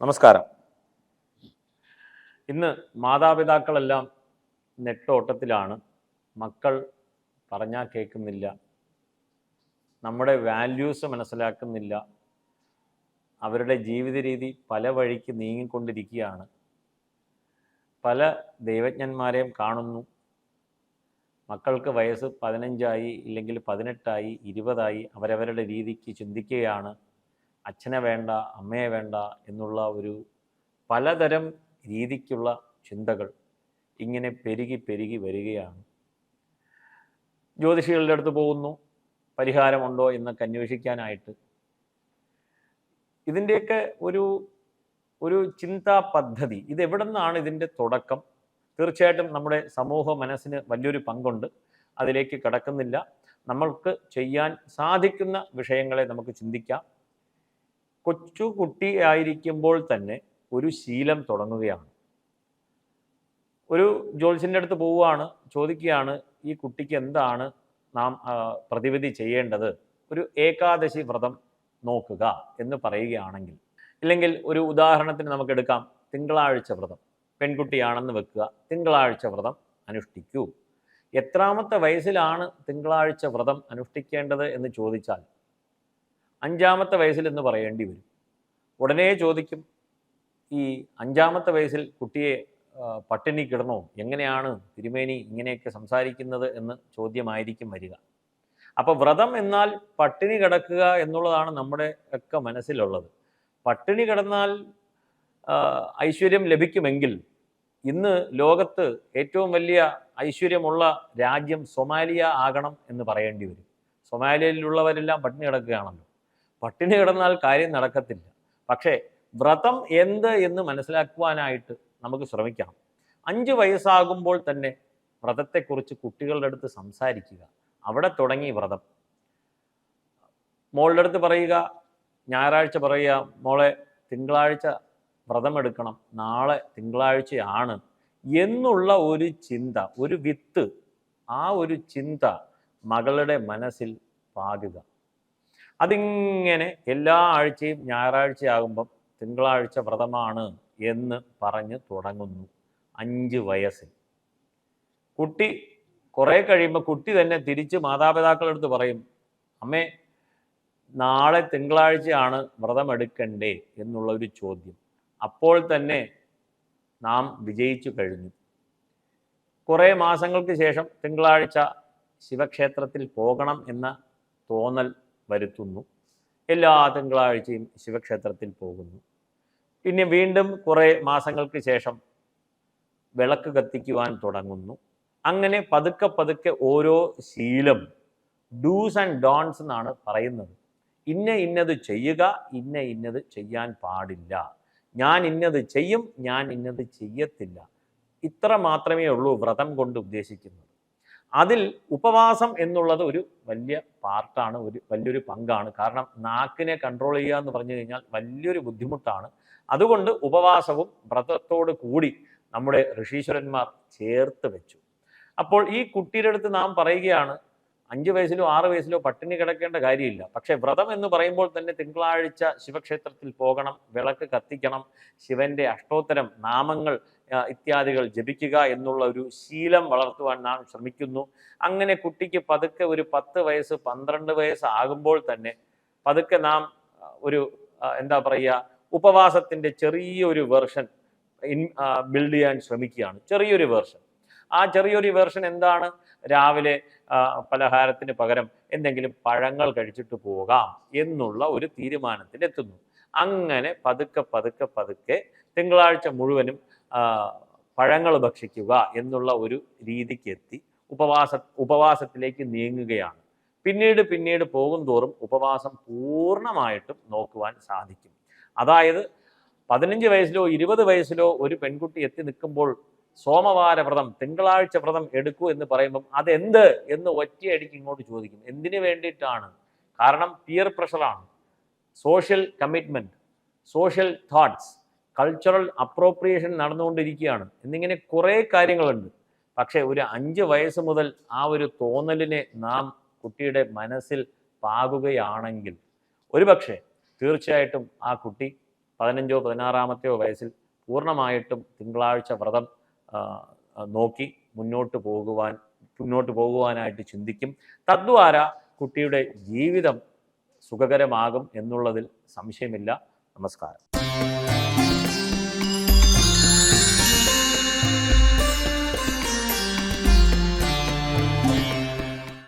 നമസ്കാരം. ഇന്ന് മാതാപിതാക്കളെല്ലാം നെട്ടോട്ടത്തിലാണ്. മക്കൾ പറഞ്ഞാൽ കേൾക്കുന്നില്ല, നമ്മുടെ വാല്യൂസ് മനസ്സിലാക്കുന്നില്ല, അവരുടെ ജീവിത രീതി പല വഴിക്ക് നീങ്ങിക്കൊണ്ടിരിക്കുകയാണ്. പല ദൈവജ്ഞന്മാരെയും കാണുന്നു. മക്കൾക്ക് വയസ്സ് 15 ഇല്ലെങ്കിൽ 18 20 അവരവരുടെ രീതിക്ക് ചിന്തിക്കുകയാണ്. അച്ഛനെ വേണ്ട, അമ്മയെ വേണ്ട എന്നുള്ള ഒരു പലതരം രീതിക്കുള്ള ചിന്തകൾ ഇങ്ങനെ പെരുകി പെരുകി വരികയാണ്. ജ്യോതിഷികളുടെ അടുത്ത് പോകുന്നു, പരിഹാരമുണ്ടോ എന്നൊക്കെ അന്വേഷിക്കാനായിട്ട്. ഇതിൻ്റെയൊക്കെ ഒരു ചിന്താ പദ്ധതി ഇതെവിടെ നിന്നാണ് ഇതിൻ്റെ തുടക്കം? തീർച്ചയായിട്ടും നമ്മുടെ സമൂഹ മനസ്സിന് വലിയൊരു പങ്കുണ്ട്. അതിലേക്ക് കടക്കുന്നില്ല. നമ്മൾക്ക് ചെയ്യാൻ സാധിക്കുന്ന വിഷയങ്ങളെ നമുക്ക് ചിന്തിക്കാം. കൊച്ചു കുട്ടിയായിരിക്കുമ്പോൾ തന്നെ ഒരു ശീലം തുടങ്ങുകയാണ്. ഒരു ജ്യോത്സ്യൻ്റെ അടുത്ത് പോവുകയാണ്, ചോദിക്കുകയാണ് ഈ കുട്ടിക്ക് എന്താണ് നാം പ്രതിവിധി ചെയ്യേണ്ടത്? ഒരു ഏകാദശി വ്രതം നോക്കുക എന്ന് പറയുകയാണെങ്കിൽ, ഇല്ലെങ്കിൽ ഒരു ഉദാഹരണത്തിന് നമുക്കെടുക്കാം, തിങ്കളാഴ്ച വ്രതം. പെൺകുട്ടിയാണെന്ന് വെക്കുക, തിങ്കളാഴ്ച വ്രതം അനുഷ്ഠിക്കൂ. എത്രാമത്തെ വയസ്സിലാണ് തിങ്കളാഴ്ച വ്രതം അനുഷ്ഠിക്കേണ്ടത് എന്ന് ചോദിച്ചാൽ 5ാമത്തെ വയസ്സിൽ എന്ന് പറയേണ്ടി വരും. ഉടനെ ചോദിക്കും, ഈ 5ാമത്തെ വയസ്സിൽ കുട്ടിയെ പട്ടിണി കിടന്നോ? എങ്ങനെയാണ് തിരുമേനി ഇങ്ങനെയൊക്കെ സംസാരിക്കുന്നത് എന്ന് ചോദ്യമായിരിക്കും വരിക. അപ്പോൾ വ്രതം എന്നാൽ പട്ടിണി കിടക്കുക എന്നുള്ളതാണ് നമ്മുടെ ഒക്കെ മനസ്സിലുള്ളത്. പട്ടിണി കിടന്നാൽ ഐശ്വര്യം ലഭിക്കുമെങ്കിൽ ഇന്ന് ലോകത്ത് ഏറ്റവും വലിയ ഐശ്വര്യമുള്ള രാജ്യം സൊമാലിയ ആകണം എന്ന് പറയേണ്ടി വരും. സൊമാലിയയിലുള്ളവരെല്ലാം പട്ടിണി കിടക്കുകയാണല്ലോ. പട്ടിണി കിടന്നാൽ കാര്യം നടക്കത്തില്ല. പക്ഷേ വ്രതം എന്ത് എന്ന് മനസ്സിലാക്കുവാനായിട്ട് നമുക്ക് ശ്രമിക്കണം. 5 വയസ്സാകുമ്പോൾ തന്നെ വ്രതത്തെക്കുറിച്ച് കുട്ടികളുടെ അടുത്ത് സംസാരിക്കുക. അവിടെ തുടങ്ങി വ്രതം. മോളുടെ അടുത്ത് പറയുക, ഞായറാഴ്ച പറയുക, മോളെ തിങ്കളാഴ്ച വ്രതമെടുക്കണം, നാളെ തിങ്കളാഴ്ചയാണ് എന്നുള്ള ഒരു ചിന്ത, ഒരു വിത്ത്, ആ ഒരു ചിന്ത മകളുടെ മനസ്സിൽ പാകുക. അതിങ്ങനെ എല്ലാ ആഴ്ചയും ഞായറാഴ്ചയാകുമ്പം തിങ്കളാഴ്ച വ്രതമാണ് എന്ന് പറഞ്ഞ് തുടങ്ങുന്നു. 5 വയസ്സിൽ കുട്ടി കുറേ കഴിയുമ്പോൾ കുട്ടി തന്നെ തിരിച്ച് മാതാപിതാക്കളെടുത്ത് പറയും, അമ്മേ നാളെ തിങ്കളാഴ്ചയാണ് വ്രതമെടുക്കണ്ടേ എന്നുള്ള ഒരു ചോദ്യം. അപ്പോൾ തന്നെ നാം വിജയിച്ചു കഴിഞ്ഞു. കുറേ മാസങ്ങൾക്ക് ശേഷം തിങ്കളാഴ്ച ശിവക്ഷേത്രത്തിൽ പോകണം എന്ന തോന്നൽ വരുത്തുന്നു. എല്ലാ തിങ്കളാഴ്ചയും ശിവക്ഷേത്രത്തിൽ പോകുന്നു. പിന്നെ വീണ്ടും കുറേ മാസങ്ങൾക്ക് ശേഷം വിളക്ക് കത്തിക്കുവാൻ തുടങ്ങുന്നു. അങ്ങനെ പതുക്കെ പതുക്കെ ഓരോ ശീലം, ഡൂസ് ആൻഡ് ഡോൺസ് എന്നാണ് പറയുന്നത്. ഇന്നത് ചെയ്യുക, ഇന്നത് ചെയ്യാൻ പാടില്ല, ഞാൻ ഇന്നത് ചെയ്യും, ഞാൻ ഇന്നത് ചെയ്യത്തില്ല. ഇത്ര മാത്രമേ ഉള്ളൂ വ്രതം കൊണ്ട് ഉദ്ദേശിക്കുന്നത്. അതിൽ ഉപവാസം എന്നുള്ളത് ഒരു വലിയ പാർട്ടാണ്, വലിയൊരു പങ്കാണ്. കാരണം നാക്കിനെ കൺട്രോൾ ചെയ്യുക എന്ന് പറഞ്ഞു കഴിഞ്ഞാൽ വലിയൊരു ബുദ്ധിമുട്ടാണ്. അതുകൊണ്ട് ഉപവാസവും വ്രതത്തോട് കൂടി നമ്മുടെ ഋഷീശ്വരന്മാർ ചേർത്ത് വെച്ചു. അപ്പോൾ ഈ കുട്ടിയുടെ അടുത്ത് നാം പറയുകയാണ്, 5 വയസ്സിലോ 6 വയസ്സിലോ പട്ടിണി കിടക്കേണ്ട കാര്യമില്ല. പക്ഷെ വ്രതം എന്ന് പറയുമ്പോൾ തന്നെ തിങ്കളാഴ്ച ശിവക്ഷേത്രത്തിൽ പോകണം, വിളക്ക് കത്തിക്കണം, ശിവന്റെ അഷ്ടോത്തരം നാമങ്ങൾ ഇത്യാദികൾ ജപിക്കുക എന്നുള്ള ഒരു ശീലം വളർത്തുവാൻ നാം ശ്രമിക്കുന്നു. അങ്ങനെ കുട്ടിക്ക് പതുക്കെ ഒരു 10 വയസ്സ് 12 വയസ്സ് ആകുമ്പോൾ തന്നെ പതുക്കെ നാം ഒരു എന്താ പറയുക, ഉപവാസത്തിൻ്റെ ചെറിയൊരു വെർഷൻ ബിൽഡ് ചെയ്യാൻ ശ്രമിക്കുകയാണ്. ചെറിയൊരു വെർഷൻ. ആ ചെറിയൊരു വെർഷൻ എന്താണ്? രാവിലെ പലഹാരത്തിന് പകരം എന്തെങ്കിലും പഴങ്ങൾ കഴിച്ചിട്ട് പോകാം എന്നുള്ള ഒരു തീരുമാനത്തിലെത്തുന്നു. അങ്ങനെ പതുക്കെ പതുക്കെ പതുക്കെ തിങ്കളാഴ്ച മുഴുവനും പഴങ്ങൾ ഭക്ഷിക്കുക എന്നുള്ള ഒരു രീതിക്ക് എത്തി ഉപവാസത്തിലേക്ക് നീങ്ങുകയാണ്. പിന്നീട് പോകും തോറും ഉപവാസം പൂർണ്ണമായിട്ടും നോക്കുവാൻ സാധിക്കും. അതായത് 15 വയസ്സിലോ 20 വയസ്സിലോ ഒരു പെൺകുട്ടി എത്തി നിൽക്കുമ്പോൾ സോമവാര വ്രതം, തിങ്കളാഴ്ച വ്രതം എടുക്കൂ എന്ന് പറയുമ്പം അതെന്ത് എന്ന് ഒറ്റയടിക്ക് ഇങ്ങോട്ട് ചോദിക്കും. എന്തിനു വേണ്ടിയിട്ടാണ്? കാരണം പിയർ പ്രഷറാണ്, social commitment, social thoughts, cultural appropriation നടന്നുകൊണ്ടിരിക്കുകയാണ് എന്നിങ്ങനെ കുറേ കാര്യങ്ങളുണ്ട്. പക്ഷേ ഒരു 5 വയസ്സ് മുതൽ ആ ഒരു തോന്നലിനെ നാം കുട്ടിയുടെ മനസ്സിൽ പാകുകയാണെങ്കിൽ ഒരുപക്ഷെ തീർച്ചയായിട്ടും ആ കുട്ടി 15-16 വയസ്സിൽ പൂർണ്ണമായിട്ടും തിങ്കളാഴ്ച വ്രതം നോക്കി മുന്നോട്ട് പോകുവാനായിട്ട് ചിന്തിക്കും. തദ്വാര കുട്ടിയുടെ ജീവിതം സുഖകരമാകും എന്നുള്ളതിൽ സംശയമില്ല. നമസ്കാരം.